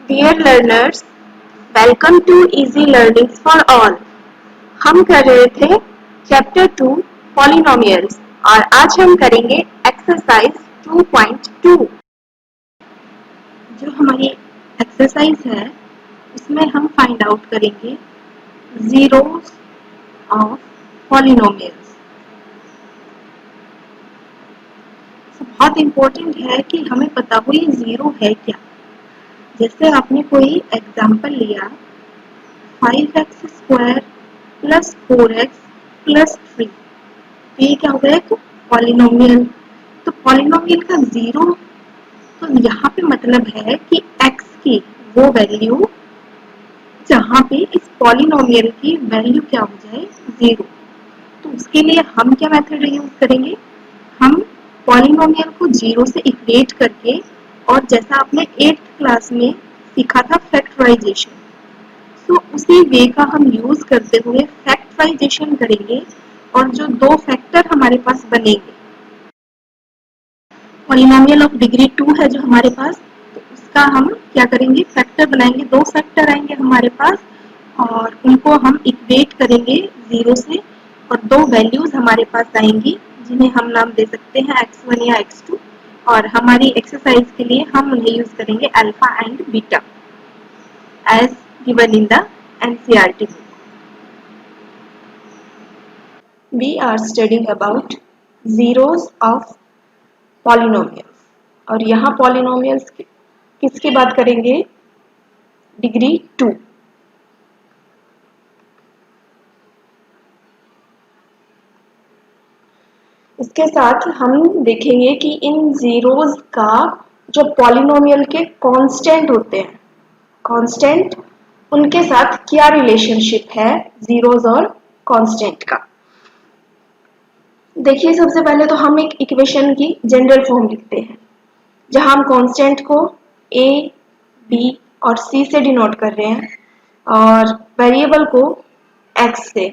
Dear learners, welcome to easy learnings for all. हम कर रहे थे चैप्टर 2 पॉलिनोमियल्स और आज हम करेंगे एक्सरसाइज 2.2। जो हमारी एक्सरसाइज है उसमें हम फाइंड आउट करेंगे जीरोस ऑफ पॉलिनोमियल्स। बहुत इम्पोर्टेंट है कि हमें पता हो ये जीरो है क्या। जैसे आपने कोई एग्जाम्पल लिया 5x square plus 4x plus 3, ये क्या हो गया? एक पॉलिनोमियल। तो पॉलिनोमियल का जीरो, तो यहाँ पे मतलब है कि x की वो वैल्यू जहाँ पे इस पॉलिनोमियल की वैल्यू क्या हो जाए? जीरो। तो उसके लिए हम क्या मेथड यूज करेंगे? हम पॉलिनोमियल को जीरो से इक्वेट करके, और जैसा आपने 8th क्लास में सीखा था फैक्टराइजेशन, तो उसी वे का हम यूज करते हुए फैक्टराइजेशन करेंगे और जो दो फैक्टर हमारे पास बनेंगे, पॉलिनोमियल ऑफ डिग्री 2 है जो हमारे पास, तो उसका हम क्या करेंगे? फैक्टर बनाएंगे। दो फैक्टर आएंगे हमारे पास और उनको हम इक्वेट करेंगे जीरो से, और दो वैल्यूज हमारे पास आएंगी जिन्हें हम नाम दे सकते हैं x1 या x2, और हमारी एक्सरसाइज के लिए हम उन्हें यूज करेंगे alpha and beta as given in the NCERT book. We are studying about zeros of polynomials, और यहाँ polynomials किसकी बात करेंगे? डिग्री 2। इसके साथ हम देखेंगे कि इन जीरोस का जो पॉलिनोमियल के कांस्टेंट होते हैं, कांस्टेंट, उनके साथ क्या रिलेशनशिप है जीरोस और कांस्टेंट का। देखिए, सबसे पहले तो हम एक इक्वेशन की जनरल फॉर्म लिखते हैं जहां हम कांस्टेंट को a, b और c से डिनोट कर रहे हैं और वेरिएबल को x से,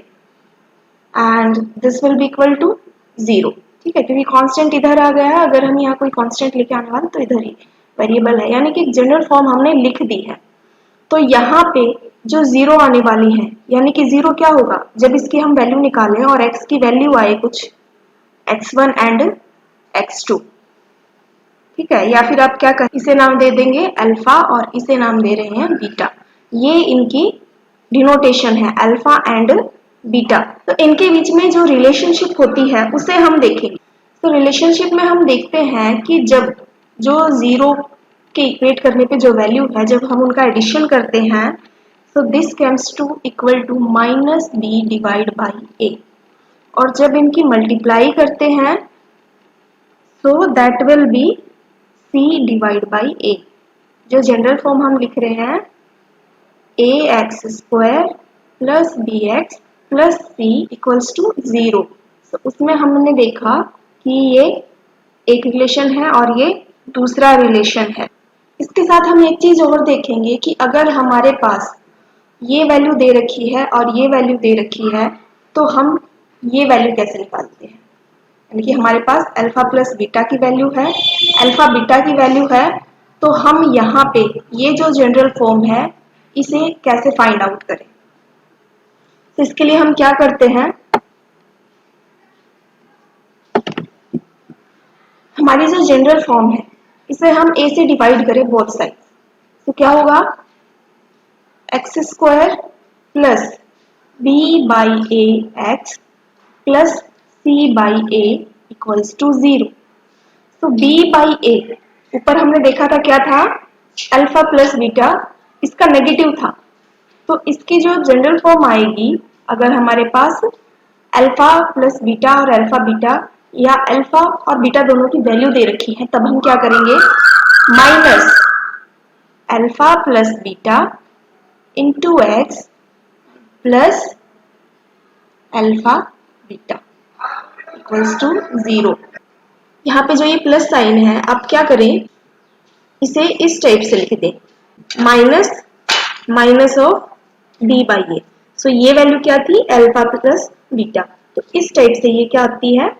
and this will be equal to 0। ठीक है, क्योंकि कांस्टेंट इधर आ गया है। अगर हम यहाँ कोई कांस्टेंट लेके आने वाले तो इधर ही वेरिएबल है, यानी कि एक जनरल फॉर्म हमने लिख दी है। तो यहाँ पे जो जीरो आने वाली है, यानी कि जीरो क्या होगा? जब इसकी हम वैल्यू निकालें और x की वैल्यू आए कुछ x1 एंड x2। ठीक है, या फिर आप क्या कर, इसे नाम दे देंगे अल्फा और इसे नाम दे रहे हैं बीटा। ये इनकी डिनोटेशन है, अल्फा एंड बीटा। तो इनके बीच में जो रिलेशनशिप होती है उसे हम देखेंगे। तो रिलेशनशिप में हम देखते हैं कि जब जो जीरो के इक्वेट करने पे जो वैल्यू है, जब हम उनका एडिशन करते हैं, so this comes to equal to minus b divide by a, और जब इनकी मल्टीप्लाई करते हैं so that will be c divide by a। जो जनरल फॉर्म हम लिख रहे हैं ax square plus bx plus c equals to 0। तो उसमें हमने देखा कि ये एक रिलेशन है और ये दूसरा रिलेशन है। इसके साथ हम एक चीज और देखेंगे कि अगर हमारे पास ये वैल्यू दे रखी है और ये वैल्यू दे रखी है, तो हम ये वैल्यू कैसे निकालते हैं? यानी कि हमारे पास अल्फा प्लस बीटा की वैल्यू है, अल्फा बीटा की वैल्यू है, तो हम यहाँ पे ये जो जनरल फॉर्म है इसे कैसे फाइंड आउट करें? तो इसके लिए हम क्या करते हैं, हमारी जो जनरल फॉर्म है इसे हम a से डिवाइड करें बोथ साइड, तो क्या होगा? X square plus b by a x plus c by a equals to 0। तो b बाई ए ऊपर हमने देखा था क्या था? अल्फा प्लस बीटा, इसका नेगेटिव था। तो इसकी जो जनरल फॉर्म आएगी, अगर हमारे पास अल्फा प्लस बीटा और अल्फा बीटा या अल्फा और बीटा दोनों की वैल्यू दे रखी है, तब हम क्या करेंगे? Minus alpha plus beta into x plus alpha beta equals to 0। यहाँ पे जो ये प्लस साइन है, आप क्या करें, इसे इस टाइप से लिख दें, minus minus of b by a. So ये वैल्यू क्या थी? Alpha plus beta. तो इस टाइप से ये क्या आती है?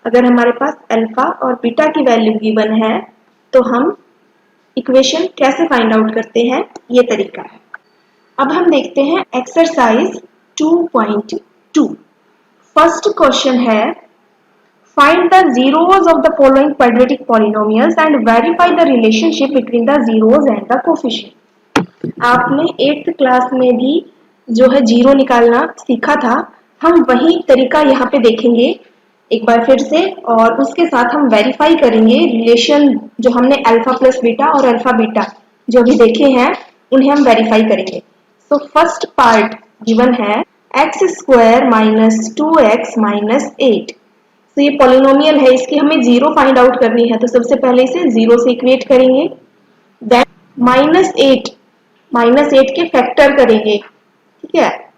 अगर हमारे पास अल्फा और बीटा की वैल्यू गिवन है तो हम इक्वेशन कैसे फाइंड आउट करते हैं, ये तरीका है। अब हम देखते हैं एक्सरसाइज 2.2। फर्स्ट क्वेश्चन है find the zeros of the following quadratic polynomials and verify the relationship between the zeros and the coefficient। आपने 8th क्लास में भी जो है जीरो निकालना सीखा था, हम वही तरीका यहाँ पे देखेंगे एक बार फिर से, और उसके साथ हम वेरीफाई करेंगे रिलेशन जो हमने अल्फा प्लस बीटा और अल्फा बीटा जो भी देखे हैं उन्हें हम वेरीफाई करेंगे। सो फर्स्ट पार्ट गिवन है x square minus 2x minus 8। तो ये पॉलिनोमियल है, इसकी हमें जीरो फाइंड आउट करनी है, तो सबसे पहले इसे जीरो से इक्वेट करेंगे, देन माइनस एट के फैक्टर करेंगे, ठीक है,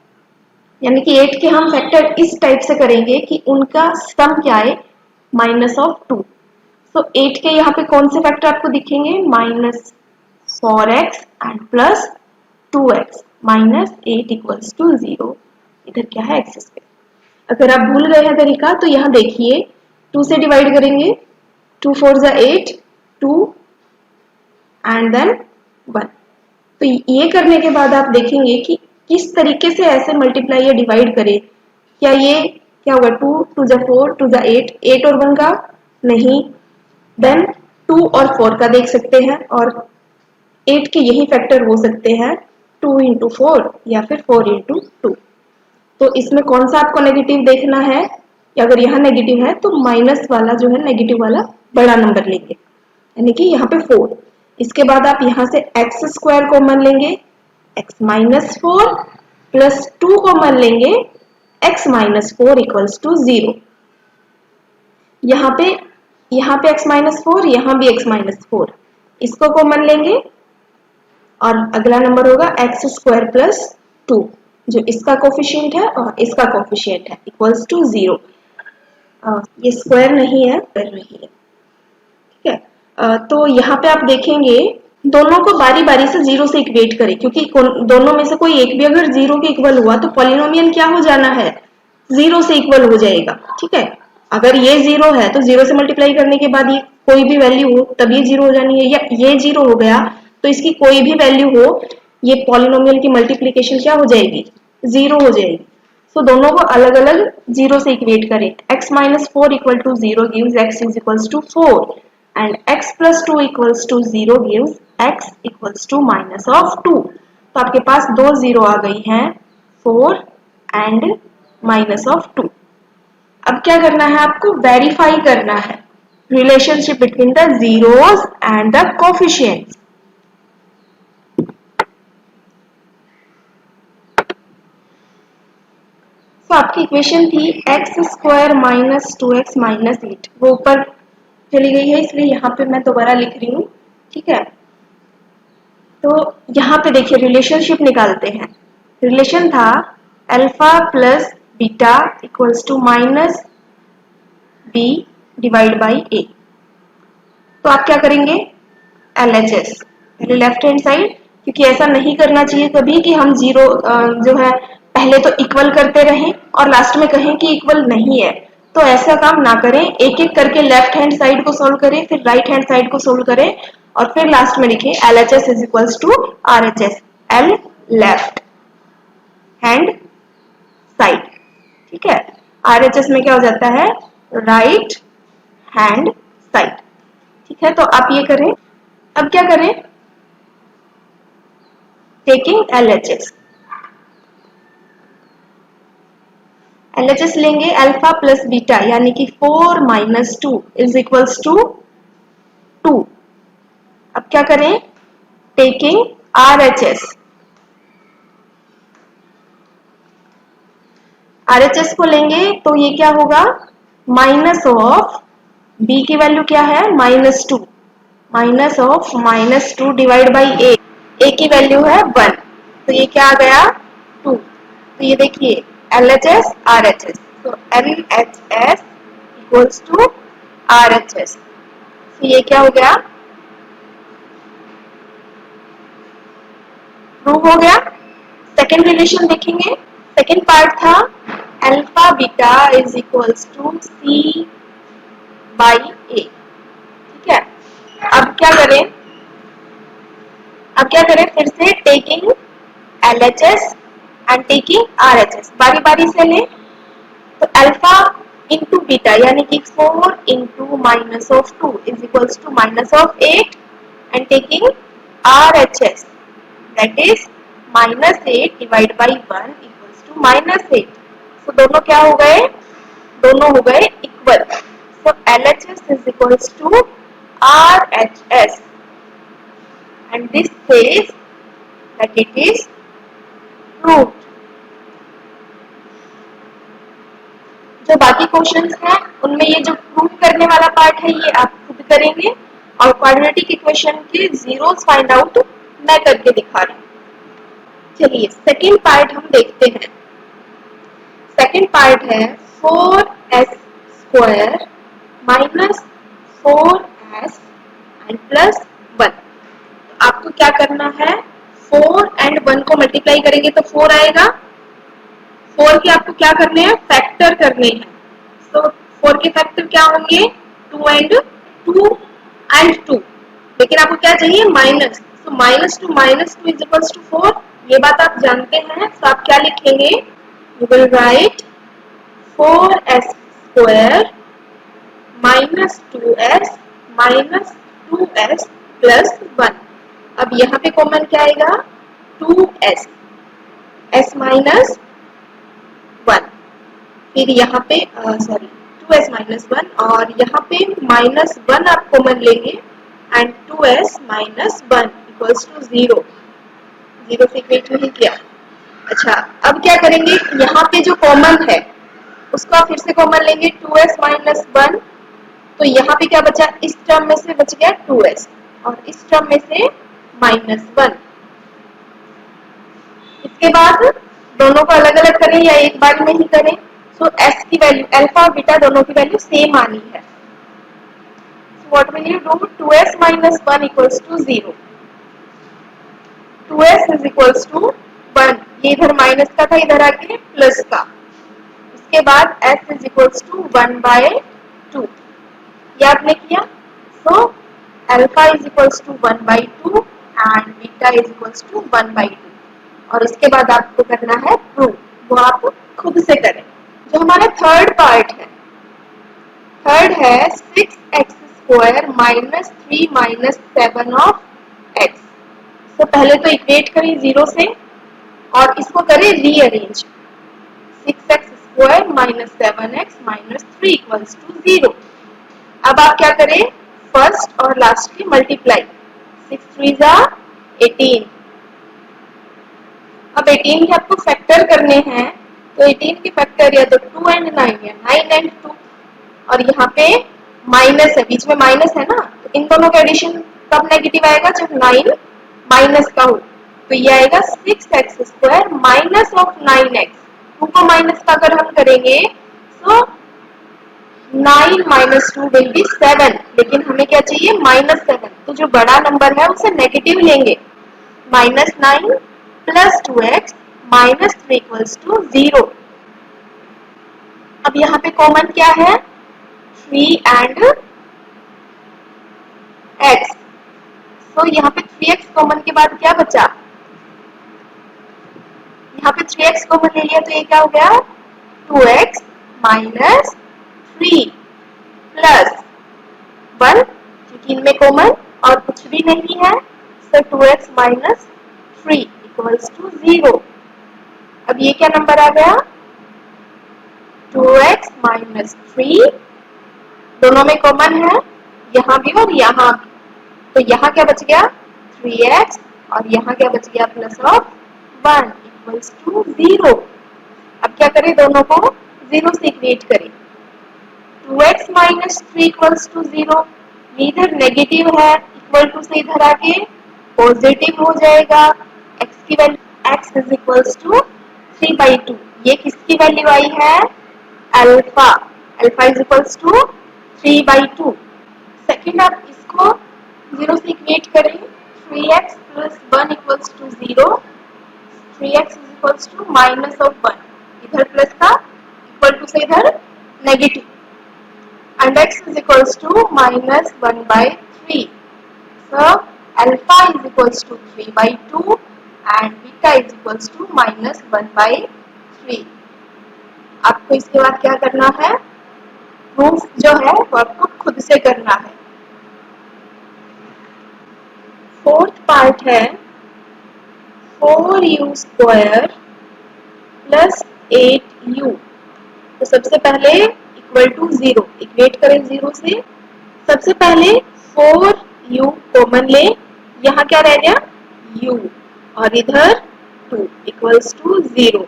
यानी कि 8 के हम फैक्टर इस टाइप से करेंगे कि उनका सम क्या है, माइनस ऑफ 2। सो 8 के यहाँ पे कौन से फैक्टर आपको दिखेंगे, minus 4x and plus 2x minus 8 equals to 0। इधर क्या है, एक्स स्क्वायर। अगर आप भूल गए हैं तरीका तो यहाँ देखिए 2 से डिवाइड करेंगे, 2 4 जा 8, 2 एंड देन 1। तो ये करने के बाद आप देखेंगे कि किस तरीके से ऐसे मल्टीप्लाई या डिवाइड करें। क्या ये क्या होगा, 2 2 जा 4, 2 जा 8, 8 और 1 का नहीं, देन 2 और 4 का देख सकते हैं, और 8 के यही फैक्टर हो सकते हैं 2 इंटू 4 या फिर 4 इंटू 2। तो इसमें कौन सा आपको नेगेटिव देखना है, कि अगर यहाँ नेगेटिव है तो माइनस वाला जो है नेगेटिव वाला बड़ा नंबर लेंगे, यानी कि यहाँ पे 4। इसके बाद आप यहाँ से एक्स स्क्वायर कॉमन लेंगे, एक्स माइनस 4 प्लस 2 कॉमन लेंगे, एक्स माइनस 4 इक्वल्स टू 0। यहाँ पे एक्स माइनस 4, यहाँ भी एक्स माइनस 4, इसको कॉमन लेंगे, और अगला नंबर होगा एक्स स्क्वायर प्लस 2, जो इसका कोफिशिएंट है और इसका कोफिशिएंट है, इक्वल्स टू 0। ये स्क्वायर नहीं है, स्क्वायर नहीं है, ठीक है। तो यहाँ पे आप देखेंगे दोनों को बारी बारी से 0 से इक्वेट करें, क्योंकि दोनों में से कोई एक भी अगर 0 के इक्वल हुआ तो पॉलिनोमियल क्या हो जाना है, 0 से इक्वल हो जाएगा, ठीक है। अगर ये 0 है तो 0 से मल्टीप्लाई करने के बाद ये कोई भी वैल्यू हो तब ये 0 हो जानी है, या ये 0 हो गया तो इसकी कोई भी वैल्यू हो, ये पॉलिनोमियल की मल्टीप्लीकेशन क्या हो जाएगी, 0 हो जाएगी। सो दोनों को अलग अलग 0 से इक्वेट करें। x minus 4 equal to 0 gives x is equals to 4 and x plus 2 equals to 0 gives x equals to minus of 2। तो आपके पास दो 0 आ गई हैं, 4 एंड माइनस ऑफ 2। अब क्या करना है, आपको वेरीफाई करना है relationship between the zeros and the coefficients. तो आपकी इक्वेशन थी x square minus 2x minus 8, वो ऊपर चली गई है इसलिए यहाँ पे मैं दोबारा लिख रही हूँ, ठीक है। तो यहाँ पे देखिए रिलेशनशिप निकालते हैं। रिलेशन था alpha plus beta equals to minus b divide by a. तो आप क्या करेंगे, LHS पहले लेफ्ट हैंड साइड, क्योंकि ऐसा नहीं करना चाहिए कभी कि हम जीरो जो है पहले तो इक्वल करते रहें और लास्ट में कहें कि इक्वल नहीं है, तो ऐसा काम ना करें। एक एक करके लेफ्ट हैंड साइड को सोल्व करें, फिर राइट हैंड साइड को सोल्व करें, और फिर लास्ट में लिखें LHS is equals to RHS, L left hand side, ठीक है। RHS में क्या हो जाता है, राइट हैंड साइड, ठीक है। तो आप ये करें। अब क्या करें, टेकिंग LHS लेंगे अल्फा प्लस बीटा, यानी कि 4 माइनस 2 इज इक्वल्स टू 2। अब क्या करें, टेकिंग RHS को लेंगे तो ये क्या होगा, माइनस ऑफ b की वैल्यू क्या है, minus 2, minus of minus 2 divide by a की वैल्यू है 1, तो ये क्या आ गया 2। तो ये देखिए LHS RHS, तो LHS इक्वल्स टू RHS, तो ये क्या हो गया, प्रूव हो गया। सेकेंड रिलेशन देखेंगे, सेकेंड पार्ट था alpha beta is equals to C by A, ठीक है। अब क्या करें, अब क्या करें, फिर से taking LHS and taking RHS, बारी बारी से लें। तो अल्फा इंटू बीटा यानी कि 4 into minus of 2 is equals to minus of 8 and taking RHS that is minus 8 divide by 1 equals to minus 8। So दोनों क्या हो गए, दोनों हो गए equal. So LHS is equals to RHS and this says that it is proved। जो बाकी questions हैं उनमें ये जो प्रूव करने वाला पार्ट है ये आप खुद करेंगे, और क्वाड्रेटिक इक्वेशन के जीरोस फाइंड आउट मैं करके दिखा रही हूँ। चलिए सेकेंड पार्ट हम देखते हैं। सेकेंड पार्ट है 4s square minus 4s and plus 1। आपको क्या करना है, 4 एंड 1 को मल्टीप्लाई करेंगे तो 4 आएगा। 4 के आपको क्या करने हैं, फैक्टर करने हैं। तो 4 के फैक्टर क्या होंगे, 2 एंड 2, लेकिन आपको क्या चाहिए, माइनस। तो minus two is equals to 4, ये बात आप जानते हैं। तो आप क्या लिखेंगे, you will write 4s square minus 2s minus 2s plus 1। अब यहाँ पे कॉमन क्या आएगा, 2s, s माइनस 1, फिर यहाँ पे 2s माइनस 1 और यहाँ पे माइनस 1 आप कॉमन लेंगे and 2s minus 1 equals to 0। 0 से इक्वेट नहीं किया। अच्छा अब क्या करेंगे, यहाँ पे जो कॉमन है उसको आप फिर से कॉमन लेंगे, 2s माइनस 1। तो यहाँ पे क्या बचा, इस टर्म में से बच गया 2s और इस टर्म में से माइनस 1। इसके बाद दोनों को अलग अलग करें या एक बार में ही करें। सो s की वैल्यू, अल्फा और बीटा दोनों की वैल्यू सेम आनी है। So what will you do, 2s minus 1 equals to 0, 2s is equals to 1। ये इधर माइनस का था, इधर आके प्लस का। उसके बाद s इज इक्वल्स टू 1/2, ये आपने किया। So alpha is equals to 1/2 and beta is equals to 1/2। और उसके बाद आपको करना है प्रूव, वो आप खुद से करें। जो हमारा थर्ड पार्ट है, थर्ड है 6x square minus 3 minus 7 of x। तो पहले तो इक्वेट करें 0 से और इसको करें rearrange, 6x square minus 7x minus 3 equals to 0। अब आप क्या करें, फर्स्ट और लास्ट की मल्टीप्लाई, 6 3 18। अब 18 के आपको फैक्टर करने हैं, तो 18 के फैक्टर या तो 2 एंड 9 या 9 एंड 2, और यहाँ पे माइनस है, बीच में माइनस है ना, तो इन दोनों का एडिशन कब नेगेटिव आएगा, जब 9 माइनस का हो। तो ये आएगा 6x square minus of 9x। 2 को माइनस का अगर हम करेंगे तो 9 माइनस 2 विल बी 7, लेकिन हमें क्या चाहिए, माइनस 7। तो जो बड़ा नंबर है उसे नेगेटिव लेंगे, minus 9 plus 2x minus 3 equals to 0। अब यहाँ पे कॉमन क्या है, 3 एंड x। तो यहाँ पे 3x कॉमन के बाद क्या बचा, यहाँ पे 3x कॉमन ले लिया तो ये क्या हो गया, 2x माइनस 3 प्लस 1, क्योंकि इनमें कॉमन और कुछ भी नहीं है। तो 2x माइनस 3 इक्वल्स टू 0। अब ये क्या नंबर आ गया, 2x माइनस 3, दोनों में कॉमन है, यहाँ भी और यहाँ भी। तो यहाँ क्या बच गया, 3x और यहाँ क्या बच गया, प्लस ऑफ 1 इक्वल्स टू 0। अब क्या करें, दोनों को 0 से इक्वेट करें, 2x माइनस 3 इक्वल्स टू 0। इधर नेगेटिव है, इक्वल टू से इधर आके पॉजिटिव हो जाएगा। x की value, x is equals to 3/2। ये किसकी वैल्यू आई है, alpha, alpha is equals to 3/2। Second आप इसको 0 से इक्वेट करें, 3x plus 1 equals to 0, 3x is equals to minus of 1, इधर प्लस था, इक्वल टू से इधर negative, and x is equals to minus 1/3. So alpha is equals to 3/2 and beta is equals to -1/3। आपको इसके बाद क्या करना है, प्रूफ जो है वो आपको खुद से करना है। फोर्थ पार्ट है 4u² प्लस 8u। तो सबसे पहले इक्वल टू 0, इक्वेट करें 0 से। सबसे पहले 4u कॉमन ले, यहाँ क्या रह गया u, और इधर 2 इक्वल्स टू 0।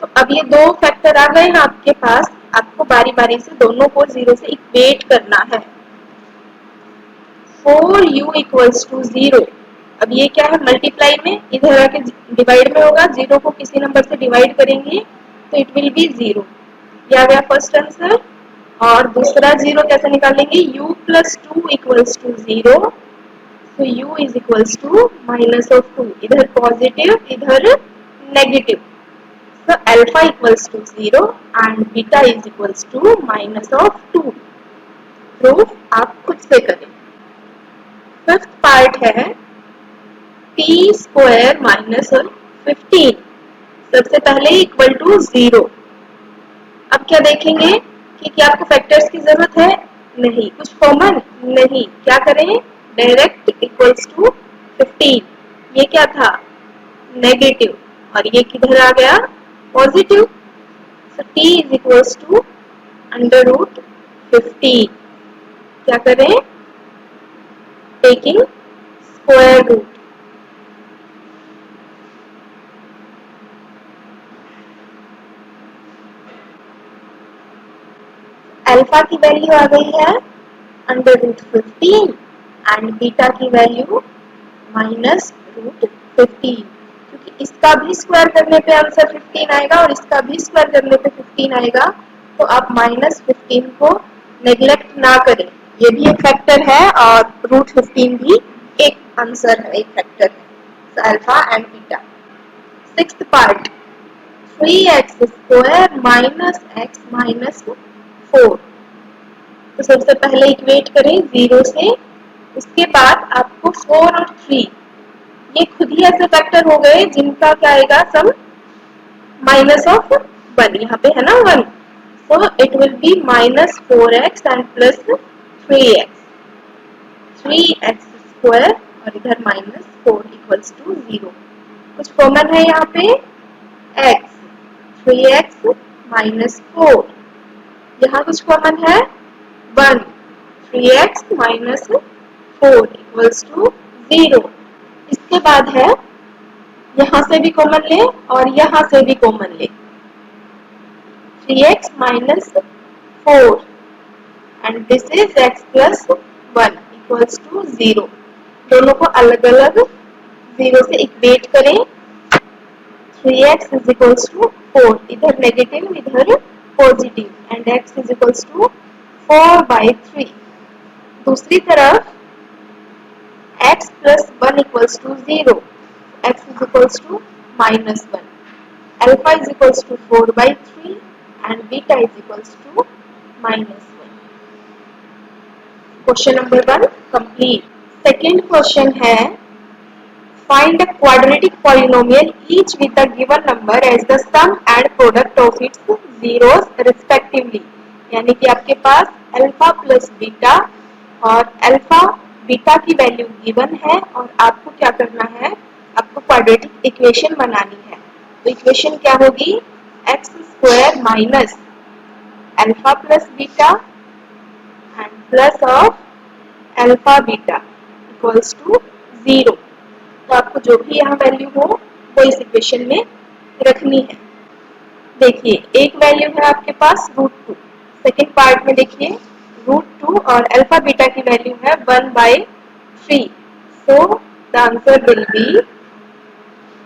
तो अब ये दो फैक्टर आ गए हैं आपके पास, आपको बारी बारी से दोनों को 0 से इक्वेट करना है। 4u equals to 0। अब ये क्या है, मल्टीप्लाई में, इधर आके डिवाइड में होगा, 0 को किसी नंबर से डिवाइड करेंगे तो इट विल बी 0। ये आ गया फर्स्ट आंसर। और दूसरा 0 कैसे निकालेंगे, u प्लस 2 इक्वल्स टू 0। तो u इज इक्वल्स टू -2, इधर पॉजिटिव इधर negative. So alpha equals to 0 and beta is equals to -2। Proof आप खुद से करें। फिफ्थ पार्ट है t² -15। सबसे पहले इक्वल टू 0। अब क्या देखेंगे कि क्या आपको फैक्टर्स की जरूरत है, नहीं। कुछ कॉमन, नहीं। क्या करें, डायरेक्ट इक्वल्स टू 15। ये क्या था, नेगेटिव, और ये किधर आ गया, positive. So t is equals to √15। क्या करें, टेकिंग स्क्वायर रूट। अल्फा की वैल्यू आ गई है √15 एंड बीटा की वैल्यू -√15। क्योंकि इसका भी स्क्वायर करने पे आंसर 15 आएगा और इसका भी स्क्वायर करने पे 15 आएगा, तो आप -15 को नेग्लेक्ट ना करें। ये भी एक फैक्टर है और √15 भी एक आंसर है, एक फैक्टर है। Alpha and beta. Sixth part 3x² -x -4। तो सबसे पहले इक्वेट करें 0 से, उसके बाद आपको 4 और 3 ये खुद ही ऐसे फैक्टर हो गए जिनका क्या आएगा, सम -1। यहाँ पे है ना 1, so it will be -4x and plus 3x। 3x² और इधर -4 इक्वल्स टू 0। कुछ कॉमन है यहाँ पे, x, 3x -4। यहाँ कुछ कॉमन है 1, 3x -4 इक्वल्स टू 0। इसके बाद है, यहाँ से भी कॉमन ले और यहाँ से भी कॉमन ले, 3x -4 and this is x plus 1 equals to 0। दोनों को अलग अलग 0 से इक्वेट करें। 3x इज इक्वल्स टू 4, इधर नेगेटिव इधर positive, and x is equals to 4/3। दूसरी तरफ x plus 1 equals to 0, x is equals to -1, alpha is equals to 4/3 and beta is equals to -1। Question number 1 complete। Second question है, find a quadratic polynomial each with the given number as the sum and product of its zeros respectively। यानी कि आपके पास alpha plus beta और alpha beta की value given है और आपको क्या करना है, आपको क्वाड्रेटिक इक्वेशन बनानी है। तो इक्वेशन क्या होगी, x² minus alpha plus beta and plus of alpha beta equals to 0। तो आपको जो भी यहाँ वैल्यू हो वो इस इक्वेशन में रखनी है। देखिए एक वैल्यू है आपके पास √2, सेकेंड पार्ट में देखिए √2 और अल्फा बीटा की वैल्यू है 1/3। So the answer will be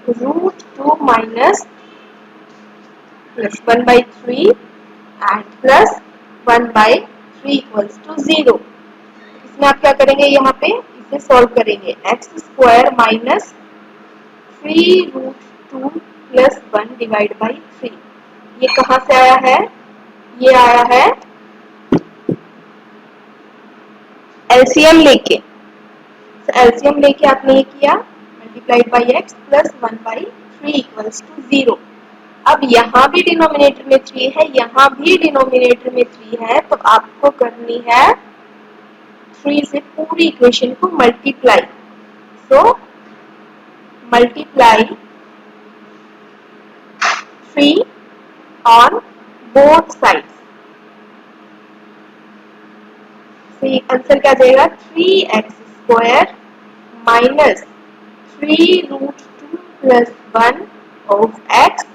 √2 minus plus 1/3 and plus 1/3 equals to 0। इसमें आप क्या करेंगे, यहाँ पे इसे सॉल्व करेंगे। x² minus 3√2 plus 1 divide by 3। ये कहाँ से आया है, ये आया है एलसीएम लेके तो एलसीएम लेके आपने ये किया multiplied by x plus 1/3 equals to 0। अब यहाँ भी डिनोमिनेटर में 3 है, यहाँ भी डिनोमिनेटर में 3 है, तो आपको करनी है 3 से पूरी इक्वेशन को multiply. So multiply 3 on both sides. तो ये आंसर क्या जाएगा 3x² minus 3√2 plus 1 of x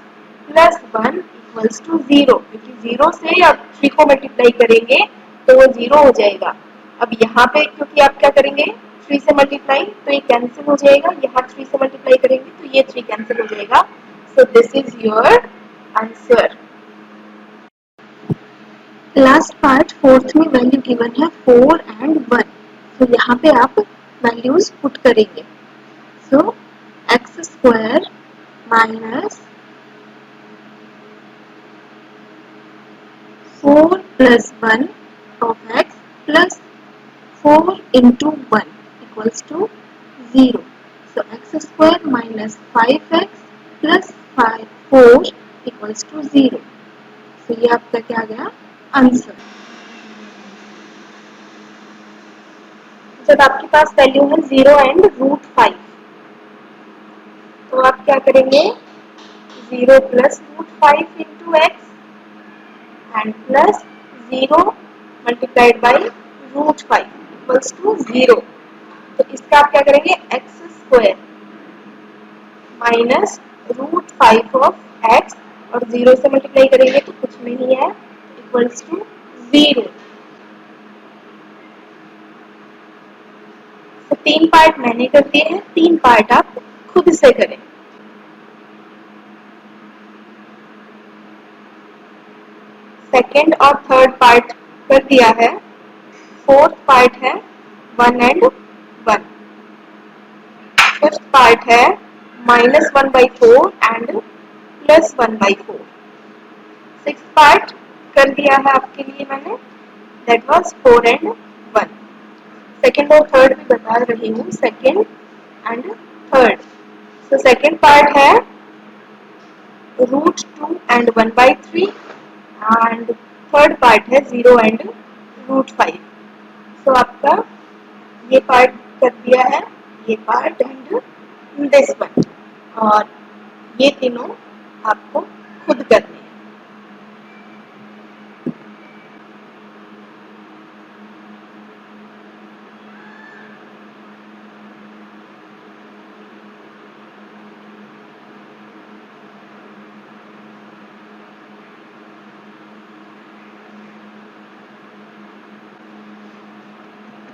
plus 1 equals to 0, क्योंकि 0 से आप 3 को मल्टीप्लाई करेंगे तो वो 0 हो जाएगा। अब यहाँ पे क्योंकि आप क्या करेंगे 3 से मल्टीप्लाई, तो ये कैंसिल हो जाएगा, यहाँ 3 से मल्टीप्लाई करेंगे तो ये 3 कैंसिल हो जाएगा। So this is your answer. Last part fourth में वैल्यू गिवन है 4 एंड 1, तो यहाँ पे आप वैल्यूज पुट करेंगे। सो x² minus 4 plus 1 of x plus 4 into 1 equals to 0. So x² minus 5x plus 4 equals to 0. So ये आपका क्या आ गया आंसर। जब आपके पास वैल्यू है 0 एंड √5, तो आप क्या करेंगे 0 plus √5 into x and plus 0 multiplied by √5 equals to 0। तो इसका आप क्या करेंगे x² माइनस √5 ऑफ x और 0 से मल्टीप्लाई करेंगे तो कुछ नहीं है इक्वल्स टू 0। तो 3 पार्ट मैंने कर दिए हैं, 3 पार्ट आप खुद से करें। सेकेंड और थर्ड पार्ट कर दिया है, फोर्थ पार्ट है 1 एंड 1, फिफ्थ पार्ट है -1/4 एंड +1/4, सिक्स्थ पार्ट कर दिया है आपके लिए मैंने, दैट वाज 4 एंड 1। सेकेंड और थर्ड भी बता रही हूँ, second and third. So second part है √2 एंड 1/3 एंड थर्ड पार्ट है 0 एंड √5। सो आपका ये पार्ट कर दिया है, ये पार्ट एंड दिस वन, और ये तीनों आपको